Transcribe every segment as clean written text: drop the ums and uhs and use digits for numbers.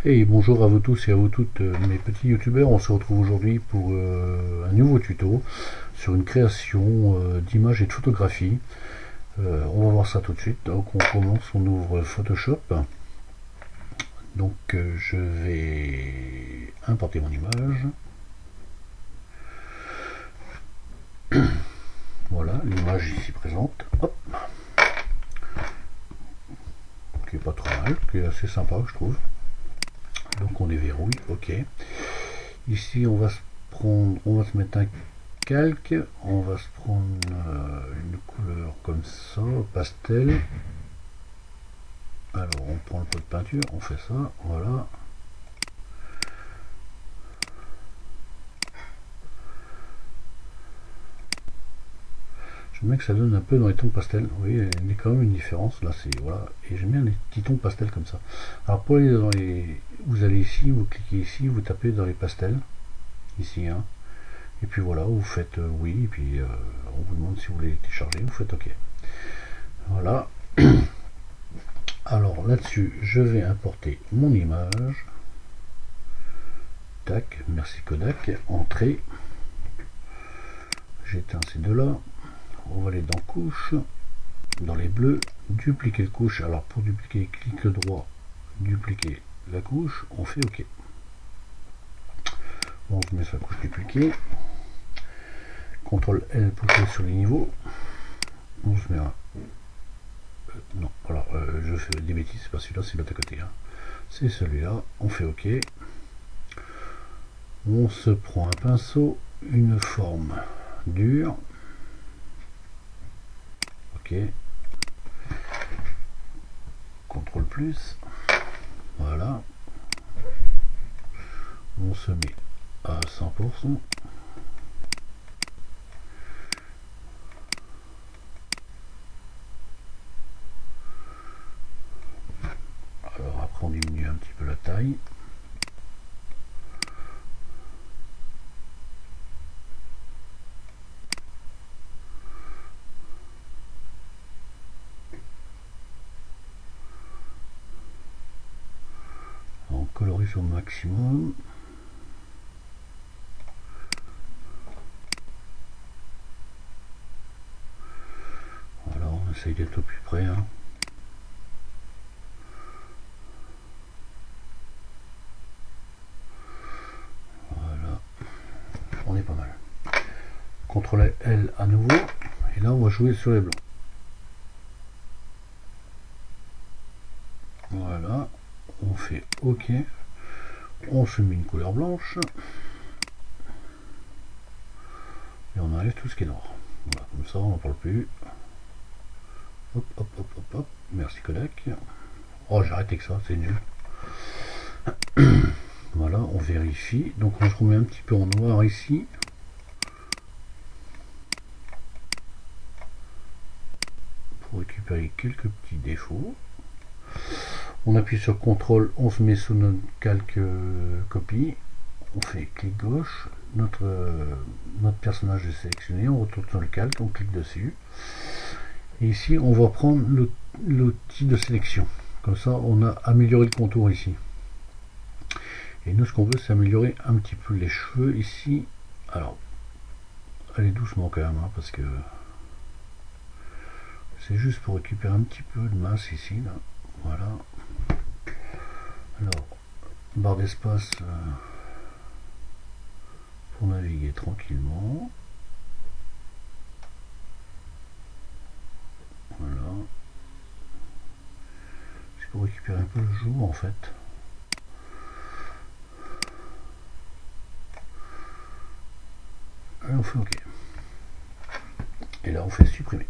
Hey, bonjour à vous tous et à vous toutes, mes petits youtubeurs. On se retrouve aujourd'hui pour un nouveau tuto sur une création d'images et de photographies. On va voir ça tout de suite. Donc on commence, on ouvre Photoshop. Donc je vais importer mon image. Voilà, l'image ici présente. Hop, qui est pas trop mal, qui est assez sympa je trouve. Donc on déverrouille, ok. Ici on va se prendre, on va se mettre un calque, on va se prendre une couleur comme ça, pastel. Alors on prend le pot de peinture, on fait ça, voilà. J'aime bien que ça donne un peu dans les tons pastel. Vous voyez, il y a quand même une différence là, c'est voilà. Et j'aime bien les petits tons pastel comme ça. Alors pour aller dans les, vous allez ici, vous cliquez ici, vous tapez dans les pastels, ici, hein. Et puis voilà, vous faites oui, et puis on vous demande si vous voulez télécharger, vous faites OK. Voilà. Alors là-dessus, je vais importer mon image. Tac, merci Kodak. Entrée. J'éteins ces deux-là. On va aller dans couche, dans les bleus, dupliquer le couche. Alors pour dupliquer, clic droit, dupliquer la couche, on fait OK. On se met sa couche dupliquée. CTRL L pour jouer sur les niveaux. On se met un. Non, voilà, je fais des bêtises, c'est pas celui-là, c'est l'autre à côté. Hein. C'est celui-là, on fait OK. On se prend un pinceau, une forme dure. OK. CTRL plus. Voilà. On se met à 100%. Alors après on diminue un petit peu la taille. On colorise au maximum. Voilà, on essaye d'être au plus près. Hein. Voilà, on est pas mal. CTRL L à nouveau. Et là on va jouer sur les blancs. Voilà, on fait OK. On se met une couleur blanche. Et on enlève tout ce qui est noir. Voilà, comme ça on n'en parle plus. Hop, hop, hop, hop, hop. Merci Kodak. Oh, j'ai arrêté que ça, c'est nul. Voilà, on vérifie. Donc on se remet un petit peu en noir ici. Pour récupérer quelques petits défauts. On appuie sur CTRL, on se met sous notre calque copie. On fait clic gauche. Notre personnage est sélectionné. On retourne sur le calque, on clique dessus. Et ici, on va prendre l'outil de sélection. Comme ça, on a amélioré le contour ici. Et nous, ce qu'on veut, c'est améliorer un petit peu les cheveux ici. Alors, allez doucement quand même, hein, parce que c'est juste pour récupérer un petit peu de masse ici. Là. Voilà. Alors, barre d'espace pour naviguer tranquillement. Voilà. C'est pour récupérer un peu le jour en fait. Et on fait OK. Et là on fait supprimer.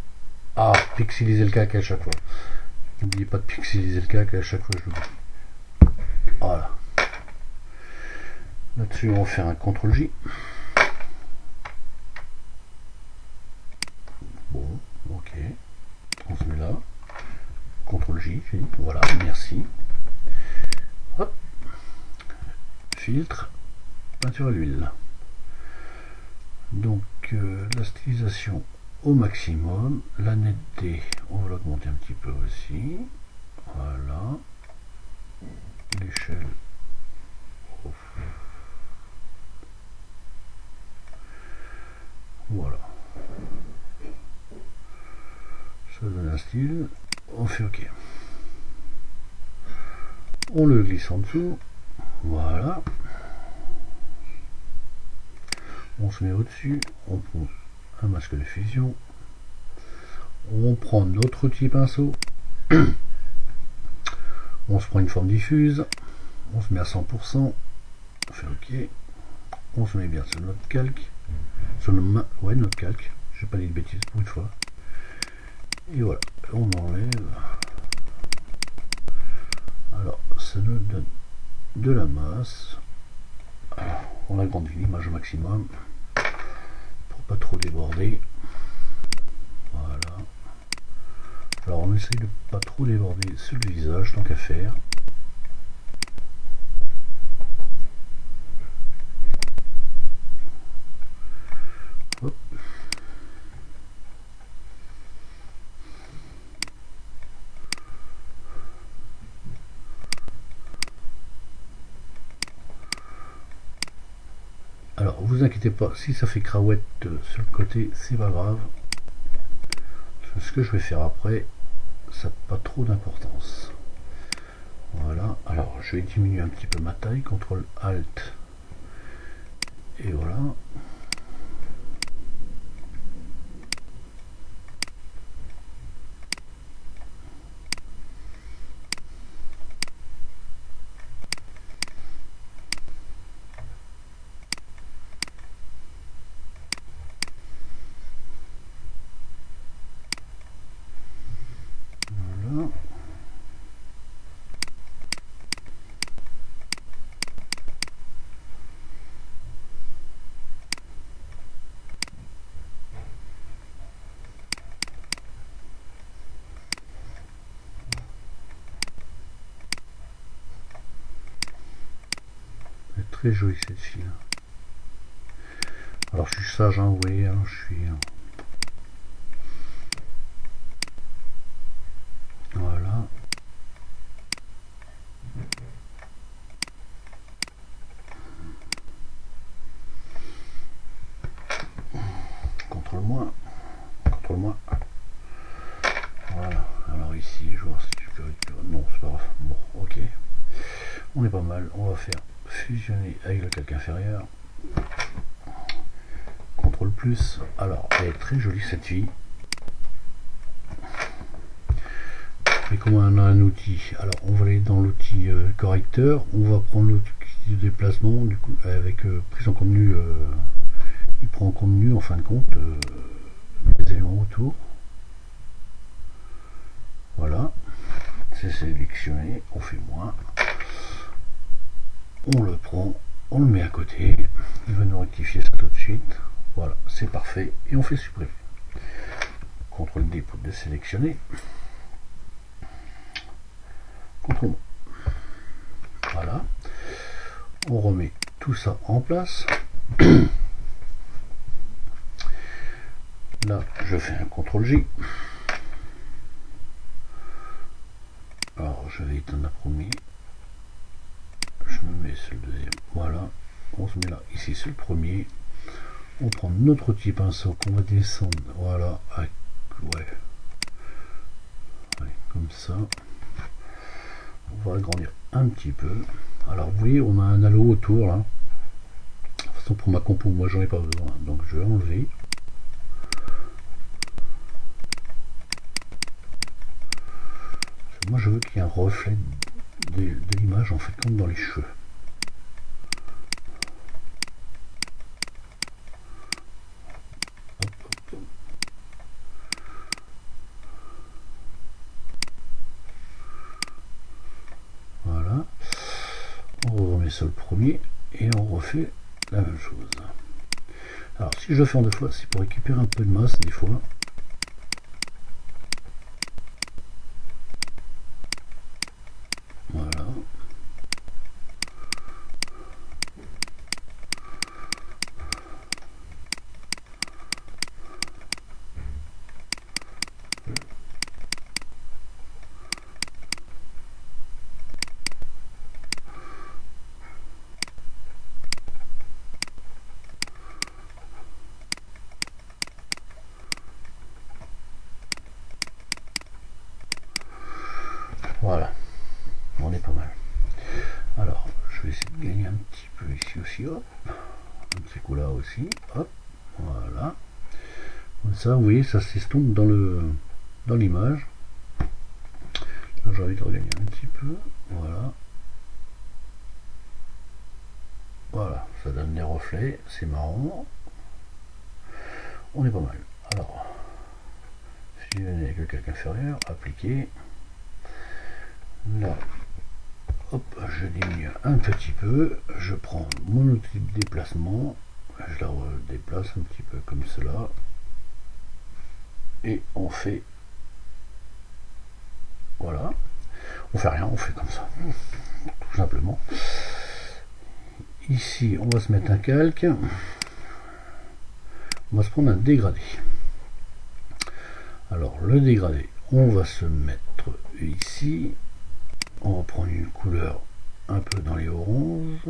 Ah, pixeliser le calque à chaque fois. N'oubliez pas de pixeliser le calque à chaque fois, je l'oublie. Voilà. Là-dessus, on va faire un CTRL J. Bon, OK. On se met là. CTRL J, voilà, merci. Hop. Filtre, peinture à l'huile. Donc, la stylisation au maximum. La netteté, on va l'augmenter un petit peu aussi. Voilà. L'échelle un style, on fait OK. On le glisse en dessous, voilà. On se met au-dessus, on prend un masque de fusion, on prend notre outil pinceau, on se prend une forme diffuse, on se met à 100%, on fait OK, on se met bien sur notre calque, sur notre calque, j'ai pas dit de bêtises pour une fois, et voilà, on enlève. Alors ça nous donne de la masse. Alors, on agrandit l'image au maximum pour pas trop déborder. Voilà. Alors on essaye de pas trop déborder sur le visage tant qu'à faire. Hop. Alors vous inquiétez pas, si ça fait craouette sur le côté, c'est pas grave. Ce que je vais faire après, ça n'a pas trop d'importance. Voilà, alors je vais diminuer un petit peu ma taille, CTRL ALT, et voilà. Voilà. Elle est très jolie cette fille. Alors je suis sage, hein, vous voyez, hein, je suis... Voilà. Contrôle-moi. Contrôle-moi. Voilà. Alors ici, je vais voir si tu peux... Non, c'est pas grave. Bon, ok. On est pas mal. On va faire fusionner avec le calque inférieur. CTRL plus. Alors, elle est très jolie cette fille. Et comme on a un outil, alors on va aller dans l'outil correcteur, on va prendre l'outil de déplacement, du coup, avec prise en compte nu, il prend en compte nu en fin de compte les éléments autour. Voilà, c'est sélectionné, on fait moins, on le prend, on le met à côté, il va nous rectifier ça tout de suite. Voilà, c'est parfait, et on fait supprimer. CTRL D pour désélectionner. CTRL. Voilà, on remet tout ça en place. Là je fais un CTRL J. Alors je vais éteindre la première, je me mets sur le deuxième, voilà, on se met là, ici sur le premier, on prend notre outil pinceau qu'on va descendre, voilà, ouais, allez, comme ça, on va agrandir un petit peu. Alors vous voyez, on a un halo autour là. De toute façon, pour ma compo, moi j'en ai pas besoin, donc je vais enlever. Moi je veux qu'il y ait un reflet de l'image en fait comme dans les cheveux. Hop, hop, hop. Voilà. On remet ça le premier et on refait la même chose. Alors si je le fais en deux fois, c'est pour récupérer un peu de masse des fois. Voilà. Voilà, on est pas mal. Alors, je vais essayer de gagner un petit peu ici aussi, hop. Un petit coup là aussi, hop, voilà. Comme ça, vous voyez, ça s'estompe dans l'image. Là, j'ai envie de regagner un petit peu, voilà. Voilà, ça donne des reflets, c'est marrant. On est pas mal. Alors, si je venais avec le calque inférieur, appliquer. Là, hop, je diminue un petit peu, je prends mon outil de déplacement, je la déplace un petit peu comme cela, et on fait, voilà, on fait rien, on fait comme ça, tout simplement. Ici, on va se mettre un calque, on va se prendre un dégradé. Alors, le dégradé, on va se mettre ici, on va prendre une couleur un peu dans les oranges,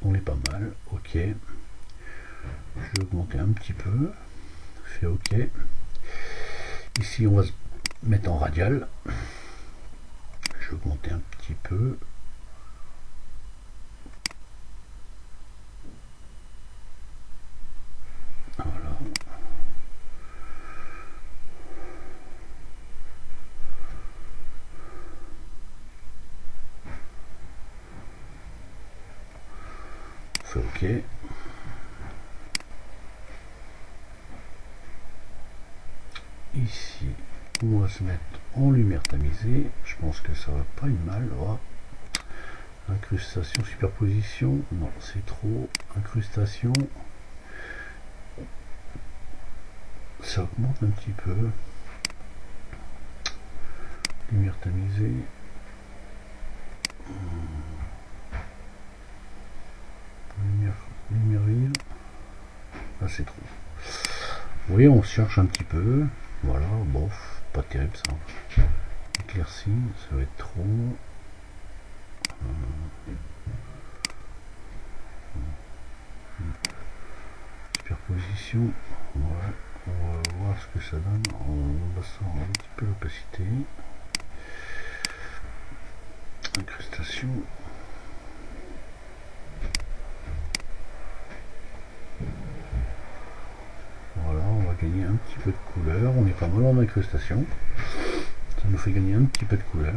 on est pas mal, ok. Je vais augmenter un petit peu, fait ok. Ici on va se mettre en radial, je vais augmenter un petit peu. Voilà. On fait ok. Ici, on va se mettre en lumière tamisée. Je pense que ça va pas être mal. Oh. Incrustation, superposition. Non, c'est trop. Incrustation. Ça augmente un petit peu. Lumière tamisée. Lumière vive. Ah, c'est trop. Oui, on cherche un petit peu. Voilà, bof, pas terrible ça. Éclairci, ça va être trop. Superposition, voilà. On va voir ce que ça donne. On va sortir un petit peu l'opacité. Incrustation. Voilà, on va gagner un petit peu de couleur. On est pas mal en incrustation. Ça nous fait gagner un petit peu de couleur.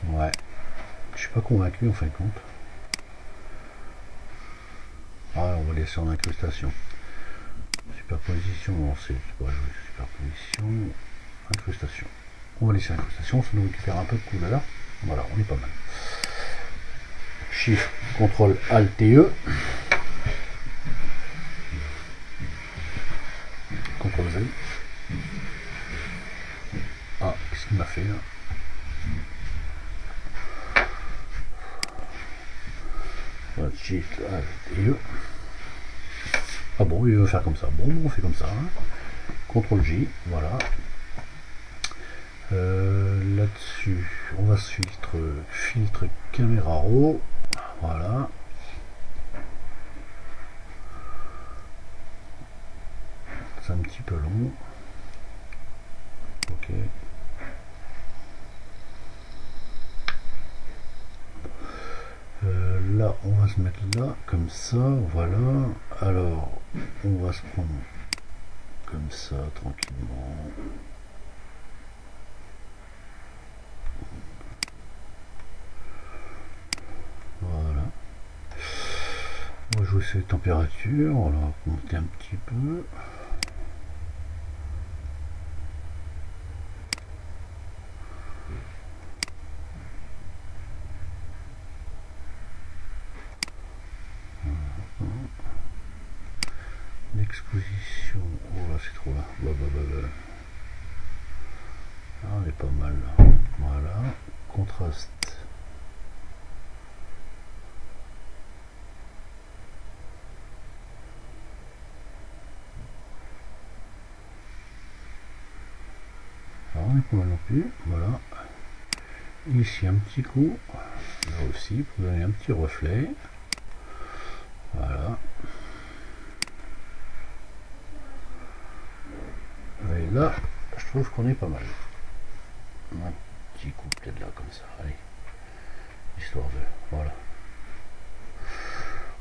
Ouais. Je suis pas convaincu en fin de compte. Ah, on va laisser en incrustation. Superposition, on sait pas jouer. Superposition, incrustation. On va laisser incrustation, ça nous récupère un peu de couleur. Voilà, on est pas mal. Shift, CTRL, ALT, TE. CTRL Z. Ah, qu'est-ce qu'il m'a fait là? Voilà, Shift, ALT, TE. Ah bon, il veut faire comme ça. Bon, on fait comme ça. Hein. CTRL J, voilà. Là-dessus, on va se filtre caméra raw. Voilà. C'est un petit peu long. Ok. Là, on va se mettre là, comme ça, voilà. Alors, on va se prendre comme ça, tranquillement. Voilà. On va jouer sur les températures, on va monter un petit peu. L'exposition, oh là c'est trop là. Ah, on est pas mal là. Voilà. Contraste. Alors, on est pas mal non plus. Voilà. Ici un petit coup. Là aussi pour donner un petit reflet. Voilà. Et là, je trouve qu'on est pas mal. Un petit coup peut-être là comme ça, allez. Histoire de... Voilà.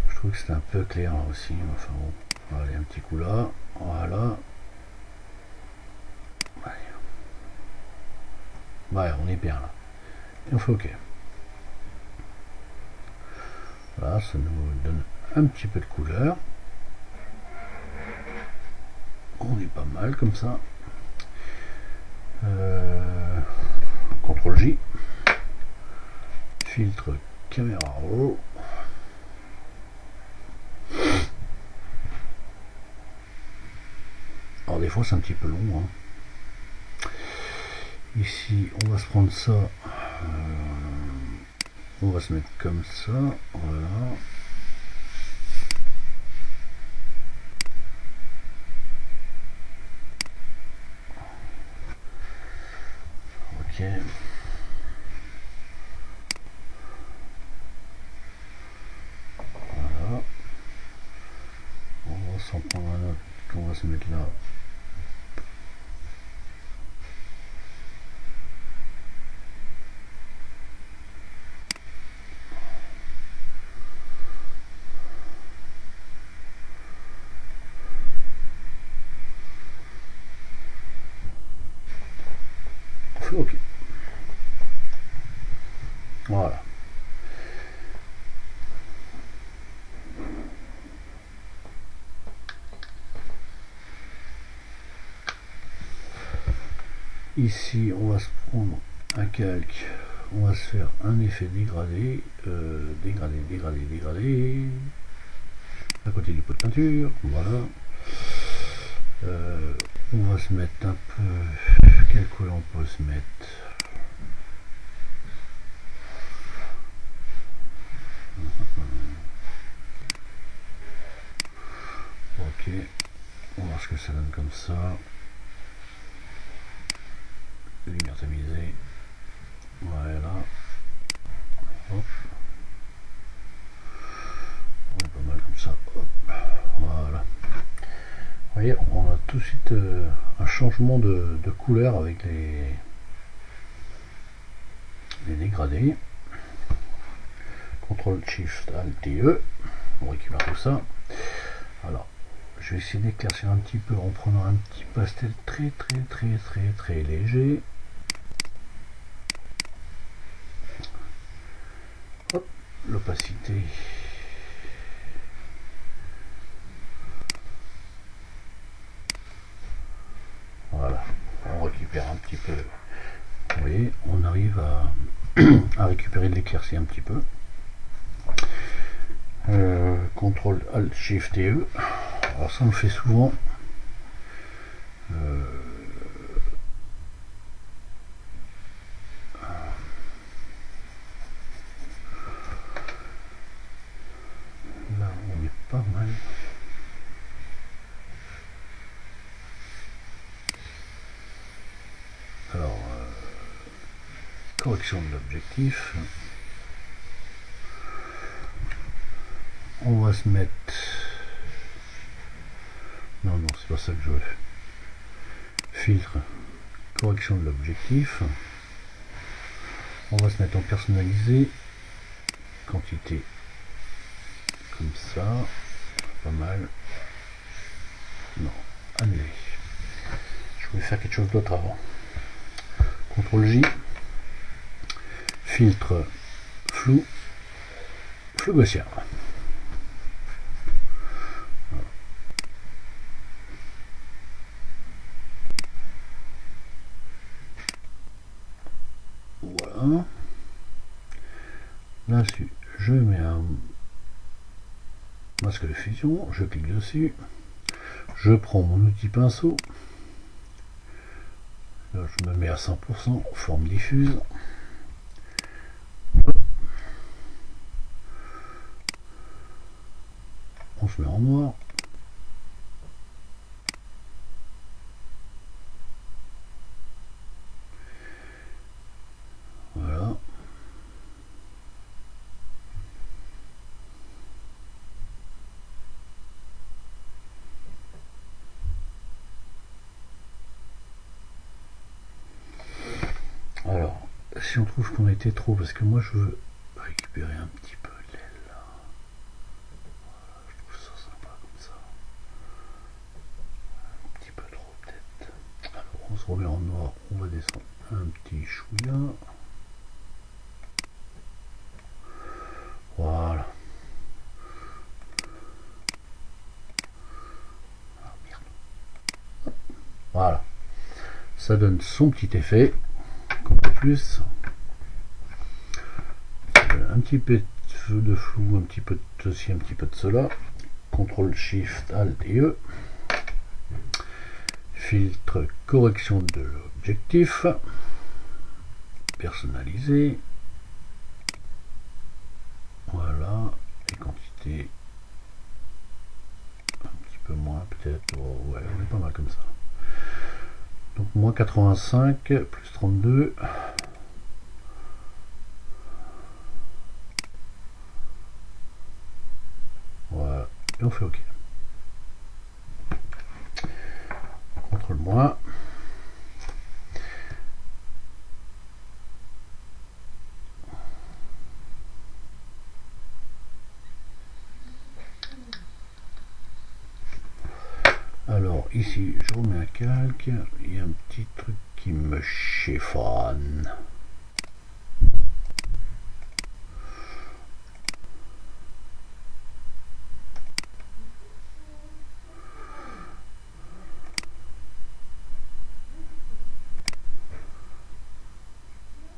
Je trouve que c'est un peu clair là aussi, enfin bon. Allez, un petit coup là, voilà. Ouais, on est bien là. Et on fait OK. Voilà, ça nous donne un petit peu de couleur. On est pas mal comme ça. CTRL J. Filtre caméra RAW. Alors des fois c'est un petit peu long. Ici on va se prendre ça. On va se mettre comme ça. Voilà. Ok. Voilà. On va s'en prendre un autre qu'on va se mettre là. OK. Voilà. Ici, on va se prendre un calque. On va se faire un effet dégradé. Dégradé. À côté du pot de peinture. Voilà. On va se mettre un peu... Quelle couleur on peut se mettre? Ok, on va voir ce que ça donne comme ça. Lumière tamisée. Voilà. Hop. On est pas mal comme ça. Hop. Voilà. Vous voyez, on a tout de suite un changement de couleur avec les dégradés. CTRL SHIFT ALT E. On récupère tout ça. Alors, je vais essayer d'éclaircir un petit peu en prenant un petit pastel très léger. Hop, l'opacité. Voilà, on récupère un petit peu. Vous voyez, on arrive à récupérer de l'éclaircie un petit peu. CTRL ALT SHIFT et E. Alors ça on le fait souvent. Là on est pas mal. Alors correction de l'objectif. On va se mettre... Non, c'est pas ça que je veux. Filtre, correction de l'objectif. On va se mettre en personnalisé. Quantité comme ça. Pas mal. Non, annuler. Je voulais faire quelque chose d'autre avant. CTRL J. Filtre, flou gaussien. Voilà. Là-dessus, je mets un masque de fusion, je clique dessus, je prends mon outil pinceau, là, je me mets à 100%, forme diffuse. On se met en noir. Voilà. si on trouve qu'on a été trop, parce que moi je veux récupérer un petit peu l'aile là. Voilà, je trouve ça sympa comme ça. Un petit peu trop peut-être. Alors on se remet en noir, on va descendre un petit chouïa. Voilà. Ah, merde. Voilà. Ça donne son petit effet. En plus, un petit peu de flou, un petit peu de ceci, un petit peu de cela. CTRL SHIFT ALT et E. Filtre correction de l'objectif. Personnalisé. Voilà. Les quantités. Un petit peu moins peut-être. Oh, ouais, on est pas mal comme ça. Donc moins 85 plus 32. Voilà. Et on fait OK. CTRL moins. Alors ici je remets un calque, il y a un petit truc qui me chiffonne.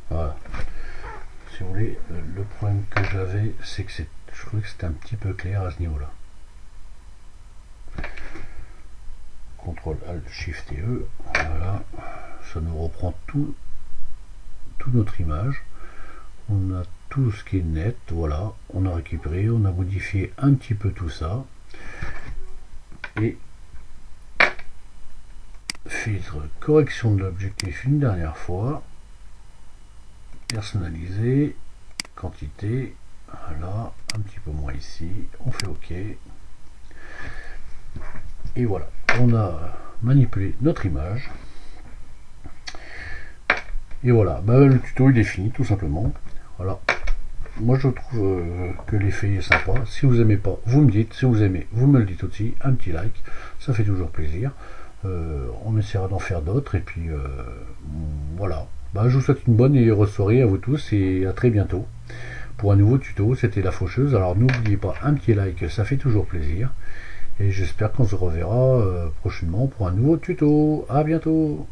Voilà. Si vous voulez, le problème que j'avais, c'est que je trouvais que c'était un petit peu clair à ce niveau-là. CTRL ALT SHIFT et E, voilà, ça nous reprend toute notre image. On a tout ce qui est net, voilà, on a récupéré, on a modifié un petit peu tout ça. Et filtre correction de l'objectif une dernière fois. Personnalisé, quantité, voilà, un petit peu moins ici, on fait OK. Et voilà, on a manipulé notre image. Et voilà, bah, le tuto il est fini tout simplement. Voilà, moi je trouve que l'effet est sympa. Si vous aimez pas, vous me dites. Si vous aimez, vous me le dites aussi. Un petit like, ça fait toujours plaisir. On essaiera d'en faire d'autres. Et puis voilà, bah, je vous souhaite une bonne et heureuse soirée à vous tous et à très bientôt pour un nouveau tuto. C'était La Faucheuse. Alors n'oubliez pas un petit like, ça fait toujours plaisir. Et j'espère qu'on se reverra prochainement pour un nouveau tuto. À bientôt.